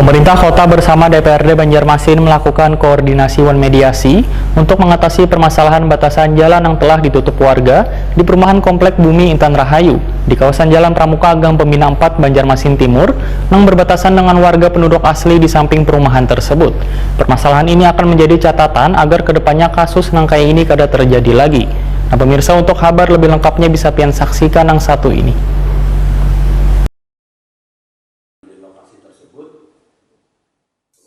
Pemerintah Kota bersama DPRD Banjarmasin melakukan koordinasi dan mediasi untuk mengatasi permasalahan batasan jalan yang telah ditutup warga di perumahan Komplek Bumi Intan Rahayu di kawasan Jalan Pramuka Gang Pembina 4 Banjarmasin Timur yang berbatasan dengan warga penduduk asli di samping perumahan tersebut. Permasalahan ini akan menjadi catatan agar kedepannya kasus yang kayak ini kada terjadi lagi. Nah pemirsa, untuk kabar lebih lengkapnya bisa pian saksikan yang satu ini.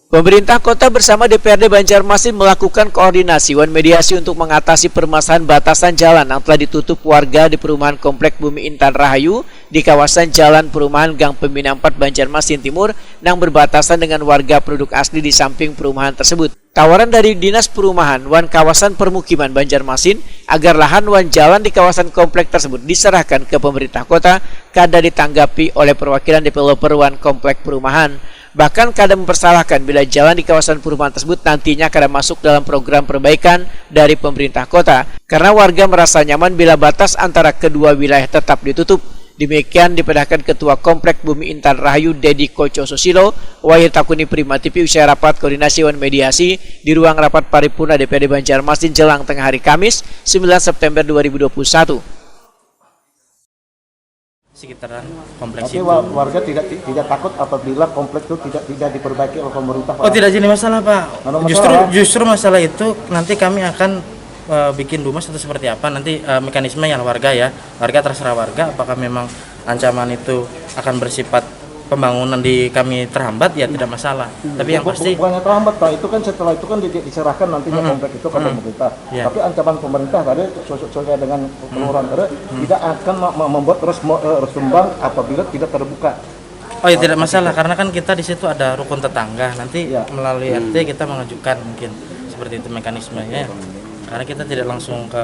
Pemerintah Kota bersama DPRD Banjarmasin melakukan koordinasi dan mediasi untuk mengatasi permasalahan batasan jalan yang telah ditutup warga di perumahan Komplek Bumi Intan Rahayu di kawasan Jalan Perumahan Gang Pembina 4 Banjarmasin Timur yang berbatasan dengan warga penduduk asli di samping perumahan tersebut. Tawaran dari Dinas Perumahan wan kawasan permukiman Banjarmasin agar lahan wan jalan di kawasan komplek tersebut diserahkan ke pemerintah kota kada ditanggapi oleh perwakilan developer wan komplek perumahan. Bahkan kada mempersalahkan bila jalan di kawasan perumahan tersebut nantinya kada masuk dalam program perbaikan dari pemerintah kota karena warga merasa nyaman bila batas antara kedua wilayah tetap ditutup. Demikian dipedahkan Ketua Komplek Bumi Intan Rahayu Dedi Koco Susilo Wahid Takuni Prima TV usai rapat koordinasi dan mediasi di ruang rapat paripurna DPRD Banjarmasin jelang tengah hari Kamis 9 September 2021. Sekitaran kompleks itu. Warga tidak takut apabila kompleks itu tidak diperbaiki oleh pemerintah, Pak? Oh, tidak jadi masalah, Pak. Justru masalah itu nanti kami akan bikin rumus atau seperti apa nanti mekanisme yang warga terserah warga apakah memang ancaman itu akan bersifat pembangunan di kami terhambat ya tidak masalah. Tapi yang pasti bukannya terhambat, Pak. Itu kan setelah itu kan diserahkan nantinya komplek itu ke pemerintah. Yeah. Tapi ancaman pemerintah tadi sesuai dengan kelurahan tadi tidak akan membuat terus sumbang apabila tidak terbuka. Oh ya tidak masalah karena kan kita di situ ada rukun tetangga. Nanti melalui RT kita mengajukan mungkin seperti itu mekanismenya. Karena kita tidak langsung ke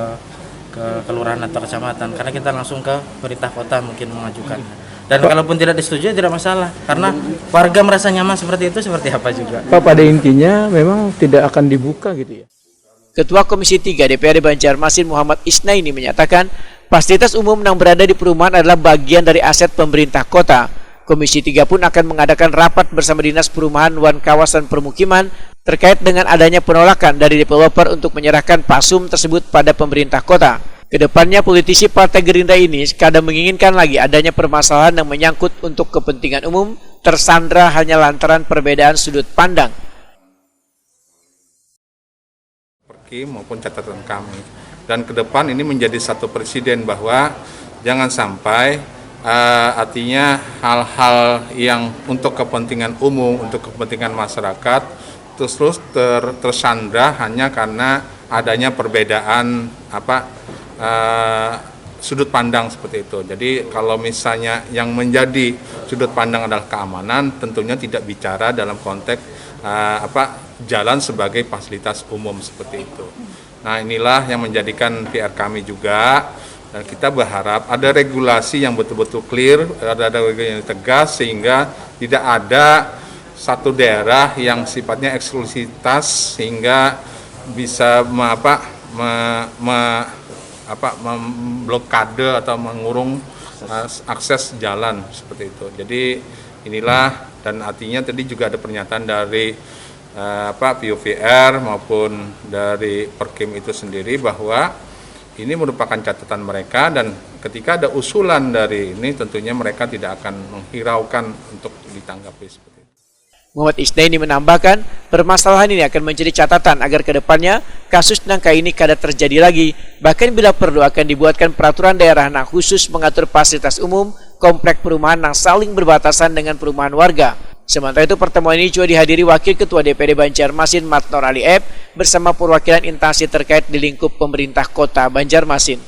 kelurahan atau kecamatan karena kita langsung ke pemerintah kota mungkin mengajukan. Dan kalaupun tidak disetujui tidak masalah karena warga merasa nyaman seperti itu seperti apa juga. Pak, pada intinya memang tidak akan dibuka gitu ya. Ketua Komisi 3 DPRD Banjarmasin Muhammad Isnaini menyatakan fasilitas umum yang berada di perumahan adalah bagian dari aset pemerintah kota. Komisi 3 pun akan mengadakan rapat bersama Dinas Perumahan dan Kawasan Permukiman terkait dengan adanya penolakan dari developer untuk menyerahkan pasum tersebut pada pemerintah kota. Kedepannya politisi Partai Gerindra ini kadang menginginkan lagi adanya permasalahan yang menyangkut untuk kepentingan umum tersandra hanya lantaran perbedaan sudut pandang. Maupun catatan kami dan ke depan ini menjadi satu presiden bahwa jangan sampai artinya hal-hal yang untuk kepentingan umum, untuk kepentingan masyarakat terus tersandra hanya karena adanya perbedaan sudut pandang seperti itu. Jadi kalau misalnya yang menjadi sudut pandang adalah keamanan, tentunya tidak bicara dalam konteks jalan sebagai fasilitas umum seperti itu. Nah inilah yang menjadikan PR kami juga. Dan kita berharap ada regulasi yang betul-betul clear, ada regulasi yang tegas sehingga tidak ada satu daerah yang sifatnya eksklusivitas sehingga bisa memblokade atau mengurung akses jalan seperti itu. Jadi inilah dan artinya tadi juga ada pernyataan dari PUVR maupun dari Perkim itu sendiri bahwa ini merupakan catatan mereka dan ketika ada usulan dari ini tentunya mereka tidak akan menghiraukan untuk ditanggapi seperti itu. Muhammad Isnaini menambahkan permasalahan ini akan menjadi catatan agar kedepannya kasus nangka ini kada terjadi lagi. Bahkan bila perlu akan dibuatkan peraturan daerah yang khusus mengatur fasilitas umum komplek perumahan yang saling berbatasan dengan perumahan warga. Sementara itu pertemuan ini juga dihadiri Wakil Ketua DPRD Banjarmasin Matnor Ali Ep bersama perwakilan instansi terkait di lingkup pemerintah kota Banjarmasin.